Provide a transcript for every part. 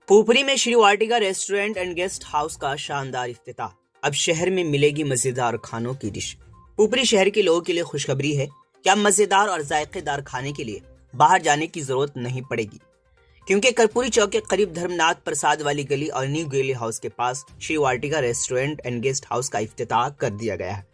पुपरी में श्री वाटिका restaurant and guest house का शानदार इफ्तिताह। अब शहर में मिलेगी मजेदार खानों की डिश। पुपरी शहर के लोगों के लिए खुशखबरी है कि अब मजेदार और जायकेदार खाने के लिए बाहर जाने की जरूरत नहीं पड़ेगी, क्योंकि कर्पूरी चौक के करीब धर्मनाथ प्रसाद वाली गली और न्यू गेली हाउस के पास श्री वाटिका रेस्टोरेंट एंड गेस्ट हाउस का इफ्तिताह कर दिया गया है।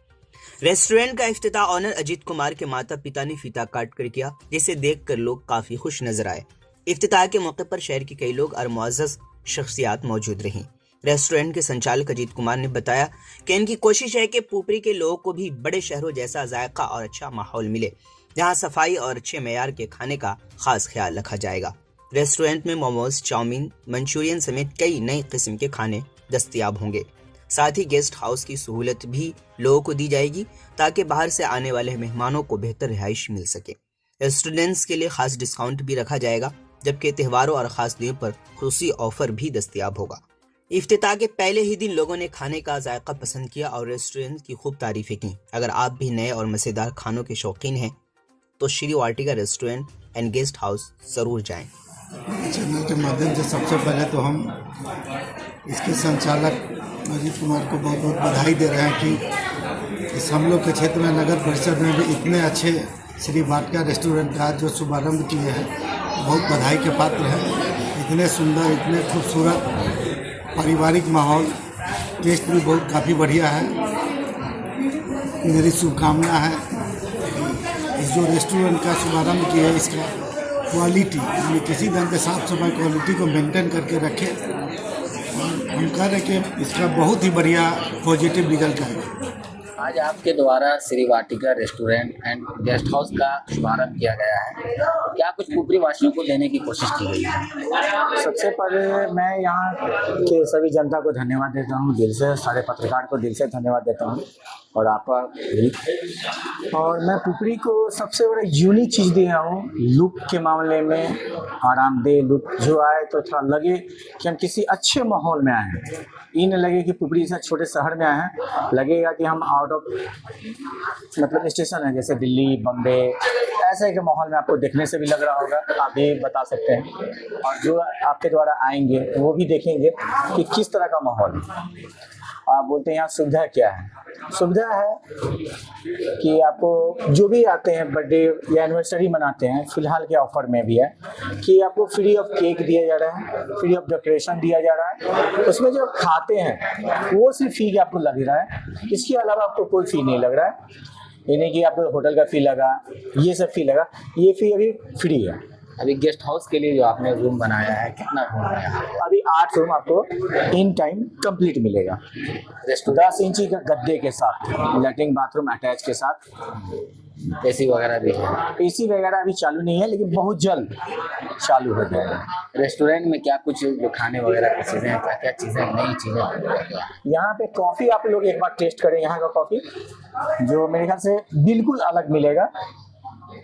रेस्टोरेंट का इफ्तिताह ऑनर अजीत कुमार के माता पिता ने फीता काट कर किया, जिसे देखकर लोग काफी खुश नजर आए। इफ्तिताह के मौके पर शहर के कई लोग और मुअज़्ज़ज़ शख्सियात मौजूद रहीं। रेस्टोरेंट के संचालक अजीत कुमार ने बताया कि इनकी कोशिश है कि पुपरी के लोगों को भी बड़े शहरों जैसा जायका और अच्छा माहौल मिले, जहां सफाई और अच्छे मेयार के खाने का खास ख्याल रखा जाएगा। रेस्टोरेंट में मोमोज, चाउमीन, मंचूरियन समेत कई नई किस्म के खाने दस्तयाब होंगे। साथ ही गेस्ट हाउस की सहूलत भी लोगों को दी जाएगी, ताकि बाहर से आने वाले मेहमानों को बेहतर रिहाइश मिल सके। स्टूडेंट्स के लिए खास डिस्काउंट भी रखा जाएगा, जबकि त्योहारों और खास दिनों पर खुसूसी ऑफर भी दस्तयाब होगा। इफ्तिताह के पहले ही दिन लोगों ने खाने का जायका पसंद किया और रेस्टोरेंट की खूब तारीफें की। अगर आप भी नए और मजेदार खानों के शौकीन हैं तो श्री वाटिका रेस्टोरेंट एंड गेस्ट हाउस जरूर जाएं। चैनल के माध्यम से सबसे पहले तो हम इसके संचालक अजीत कुमार को बहुत बहुत बधाई दे रहे हैं कि इस हम लोग के क्षेत्र में नगर परिषद में भी इतने अच्छे श्री वाटिका रेस्टोरेंट का जो शुभारंभ किए हैं, बहुत बधाई के पात्र हैं। इतने सुंदर, इतने खूबसूरत पारिवारिक माहौल, टेस्ट भी बहुत काफ़ी बढ़िया है। मेरी शुभकामना है इस जो रेस्टोरेंट का शुभारंभ किया है, इसका क्वालिटी यानी किसी ढंग के साफ सफाई क्वालिटी को मेंटेन करके रखे। हम कह रहे हैं कि इसका बहुत ही बढ़िया पॉजिटिव रिजल्ट आएगा। आज आपके द्वारा श्री वाटिका रेस्टोरेंट एंड गेस्ट हाउस का शुभारंभ किया गया है, क्या कुछ पुपरी वासियों को देने की कोशिश की गई है? सबसे पहले मैं यहाँ के सभी जनता को धन्यवाद देता हूँ, दिल से, सारे पत्रकार को दिल से धन्यवाद देता हूँ और आपका भी। और मैं पुपरी को सबसे बड़ा यूनिक चीज़ दिया हूँ लुक के मामले में, आरामदेह लुक जो आए तो थोड़ा लगे कि हम किसी अच्छे माहौल में आए हैं। ये न लगे कि पुपरी से छोटे शहर में आए हैं, लगेगा कि हम आउट ऑफ मतलब स्टेशन है, जैसे दिल्ली, बम्बे, ऐसे के माहौल में आपको देखने से भी लग रहा होगा, आप भी बता सकते हैं। और जो आपके द्वारा आएंगे वो भी देखेंगे कि किस तरह का माहौल है। आप बोलते हैं यहाँ सुविधा क्या है? सुविधा है कि आपको जो भी आते हैं बर्थडे या एनिवर्सरी मनाते हैं, फिलहाल के ऑफर में भी है कि आपको फ्री ऑफ केक दिया जा रहा है, फ्री ऑफ डेकोरेशन दिया जा रहा है। उसमें जो खाते हैं वो सिर्फ फी आपको लग रहा है, इसके अलावा आपको कोई फी नहीं लग रहा है। ये नहीं कि आपको होटल का फी लगा, ये सब फी लगा, ये फी अभी फ्री है। अभी गेस्ट हाउस के लिए जो आपने रूम बनाया है, कितना रूम है यहाँ? अभी 8 रूम आपको इन टाइम कंप्लीट मिलेगा। 10 इंची का गद्दे के साथ, लैट्रिन बाथरूम अटैच के साथ। एसी वगैरह भी है? एसी वगैरह अभी चालू नहीं है, लेकिन बहुत जल्द चालू हो जाएगा। रेस्टोरेंट में क्या कुछ जो खाने वगैरह की चीज़ें हैं, क्या क्या चीज़ें, नई चीज़ें? यहाँ पे कॉफ़ी आप लोग एक बार टेस्ट करें, यहाँ का कॉफ़ी जो मेरे ख्याल से बिल्कुल अलग मिलेगा।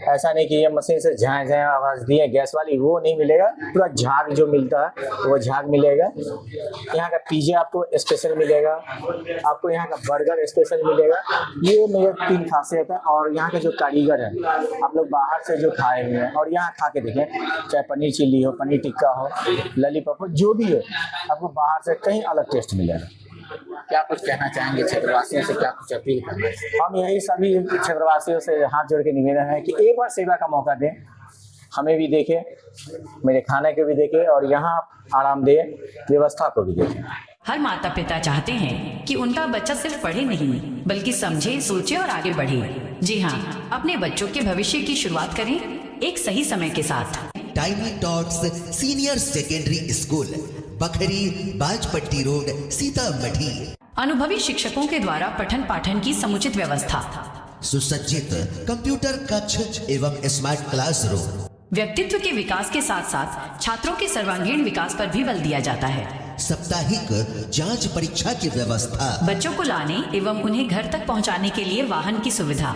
ऐसा नहीं कि ये मशीन से झाँ झाँ आवाज़ दी है गैस वाली, वो नहीं मिलेगा। पूरा झाग जो मिलता है वो झाग मिलेगा। यहाँ का पिज़्ज़ा आपको स्पेशल मिलेगा, आपको यहाँ का बर्गर स्पेशल मिलेगा। ये मेरे 3 खासियत है। और यहाँ के जो कारीगर हैं, आप लोग बाहर से जो खाए हुए हैं और यहाँ खा के देखें, चाहे पनीर चिल्ली हो, पनीर टिक्का हो, लॉलीपॉप हो, जो भी हो, आपको बाहर से कहीं अलग टेस्ट मिलेगा। क्या कुछ कहना चाहेंगे क्षेत्रवासियों से, क्या कुछ अपील करना है? हम यही सभी क्षेत्रवासियों से हाथ जोड़ के निवेदन है कि एक बार सेवा का मौका दें, हमें भी देखें, मेरे खाने को भी देखें और यहाँ आरामदेह व्यवस्था को भी देखें। हर माता पिता चाहते हैं कि उनका बच्चा सिर्फ पढ़े नहीं, बल्कि समझे, सोचे और आगे बढ़े। जी हाँ, अपने बच्चों के भविष्य की शुरुआत करें एक सही समय के साथ। Tiny Tots Senior Secondary School, Bakhri, Bajpatti road, Sitamarhi. अनुभवी शिक्षकों के द्वारा पठन पाठन की समुचित व्यवस्था, सुसज्जित कंप्यूटर कक्ष एवं स्मार्ट क्लासरूम। व्यक्तित्व के विकास के साथ साथ छात्रों के सर्वांगीण विकास पर भी बल दिया जाता है। साप्ताहिक जांच परीक्षा की व्यवस्था, बच्चों को लाने एवं उन्हें घर तक पहुंचाने के लिए वाहन की सुविधा,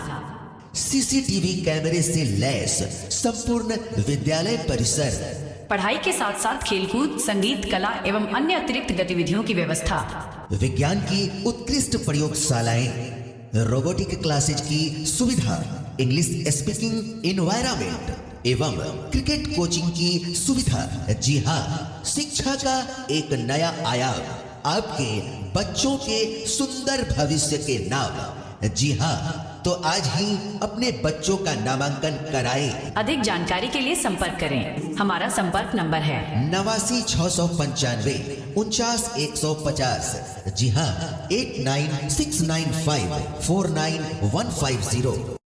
सीसीटीवी कैमरे से लैस संपूर्ण विद्यालय परिसर, पढ़ाई के साथ साथ खेलकूद, संगीत, कला एवं अन्य अतिरिक्त गतिविधियों की व्यवस्था, विज्ञान की उत्कृष्ट प्रयोगशालाएं, रोबोटिक क्लासेज की सुविधा, इंग्लिश स्पीकिंग एनवायरनमेंट, एवं क्रिकेट कोचिंग की सुविधा। जी हाँ, शिक्षा का एक नया आयाम आपके बच्चों के सुंदर भविष्य के नाम। जी हाँ, तो आज ही अपने बच्चों का नामांकन कराएं। अधिक जानकारी के लिए संपर्क करें। हमारा संपर्क नंबर है 89 695 49 150। जी हाँ, 89 695 49 150।